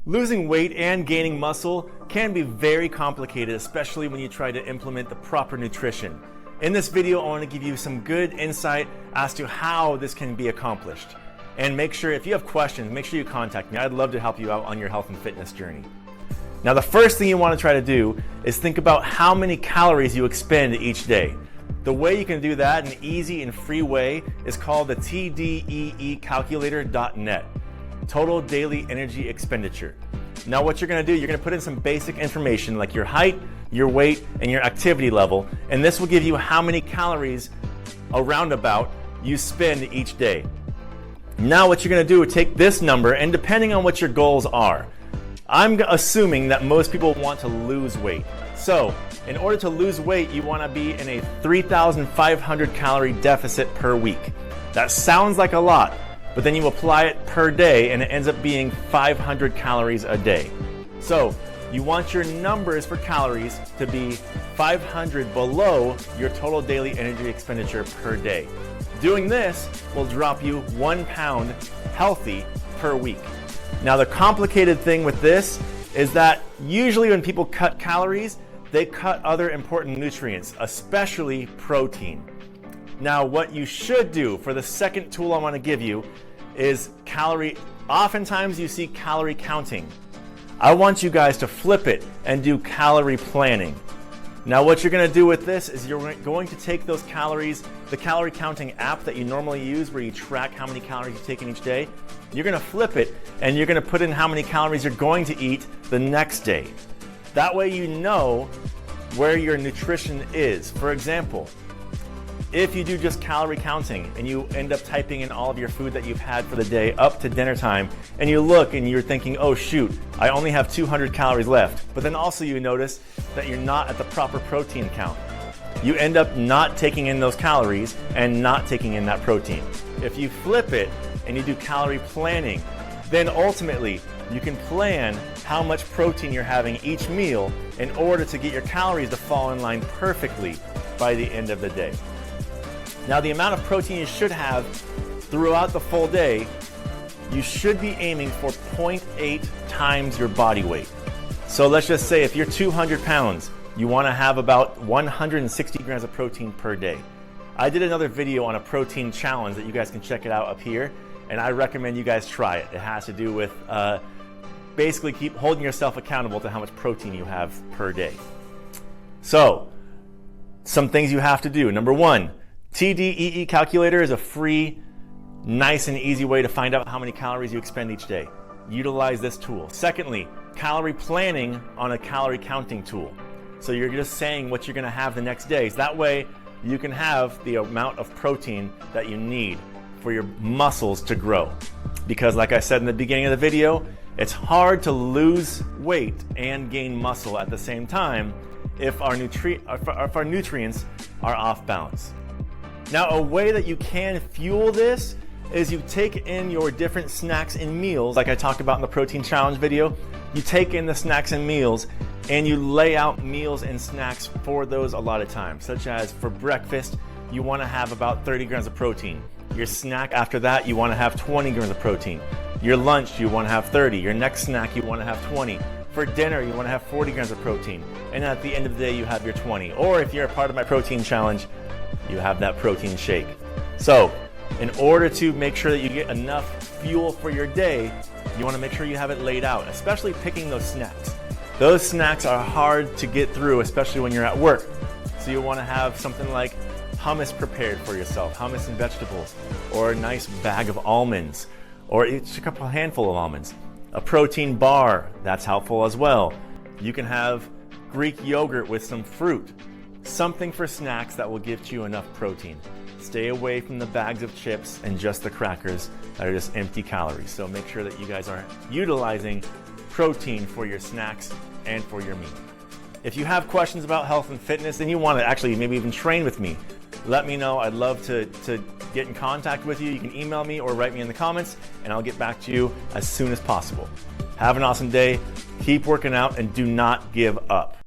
Losing weight and gaining muscle can be very complicated, especially when you try to implement the proper nutrition. In this video, I want to give you some good insight as to how this can be accomplished. And make sure, if you have questions, make sure you contact me. I'd love to help you out on your health and fitness journey. Now, the first thing you want to try to do is think about how many calories you expend each day. The way you can do that in an easy and free way is called the TDEEcalculator.net. Total daily energy expenditure. Now what you're going to do, you're going to put in some basic information like your height, your weight, and your activity level, and this will give you how many calories around about you spend each day. Now what you're going to do is take this number, and depending on what your goals are, I'm assuming that most people want to lose weight. So in order to lose weight, you want to be in a 3,500 calorie deficit per week. That sounds like a lot, but then you apply it per day and it ends up being 500 calories a day. So you want your numbers for calories to be 500 below your total daily energy expenditure per day. Doing this will drop you 1 pound healthy per week. Now the complicated thing with this is that usually when people cut calories, they cut other important nutrients, especially protein. Now what you should do for the second tool I want to give you is oftentimes you see calorie counting. I want you guys to flip it and do calorie planning. Now what you're going to do with this is you're going to take those calories, the calorie counting app that you normally use where you track how many calories you take in each day, you're going to flip it and you're going to put in how many calories you're going to eat the next day. That way you know where your nutrition is. For example, if you do just calorie counting and you end up typing in all of your food that you've had for the day up to dinner time, and you look and you're thinking, oh shoot, I only have 200 calories left. But then also you notice that you're not at the proper protein count. You end up not taking in those calories and not taking in that protein. If you flip it and you do calorie planning, then ultimately you can plan how much protein you're having each meal in order to get your calories to fall in line perfectly by the end of the day. Now the amount of protein you should have throughout the full day, you should be aiming for 0.8 times your body weight. So let's just say if you're 200 pounds, you want to have about 160 grams of protein per day. I did another video on a protein challenge that you guys can check it out up here, and I recommend you guys try it. It has to do with basically keep holding yourself accountable to how much protein you have per day. So some things you have to do. Number one, TDEE calculator is a free, nice and easy way to find out how many calories you expend each day. Utilize this tool. Secondly, calorie planning on a calorie counting tool. So you're just saying what you're going to have the next day. So that way you can have the amount of protein that you need for your muscles to grow. Because like I said in the beginning of the video, it's hard to lose weight and gain muscle at the same time if our nutrients are off balance. Now, a way that you can fuel this is you take in your different snacks and meals, like I talked about in the protein challenge video. You take in the snacks and meals and you lay out meals and snacks for those a lot of times, such as for breakfast, you want to have about 30 grams of protein. Your snack after that, you want to have 20 grams of protein. Your lunch, you want to have 30. Your next snack, you want to have 20. For dinner, you want to have 40 grams of protein. And at the end of the day, you have your 20. Or if you're a part of my protein challenge, you have that protein shake. So in order to make sure that you get enough fuel for your day, you want to make sure you have it laid out, especially picking those snacks. Those snacks are hard to get through, especially when you're at work. So you want to have something like hummus prepared for yourself, hummus and vegetables, or a nice bag of almonds, or just a handful of almonds. A protein bar, that's helpful as well. You can have Greek yogurt with some fruit. Something for snacks that will give you enough protein. Stay away from the bags of chips and just the crackers that are just empty calories. So make sure that you guys are utilizing protein for your snacks and for your meal. If you have questions about health and fitness and you want to actually maybe even train with me, let me know. I'd love to get in contact with you. You can email me or write me in the comments and I'll get back to you as soon as possible. Have an awesome day. Keep working out and do not give up.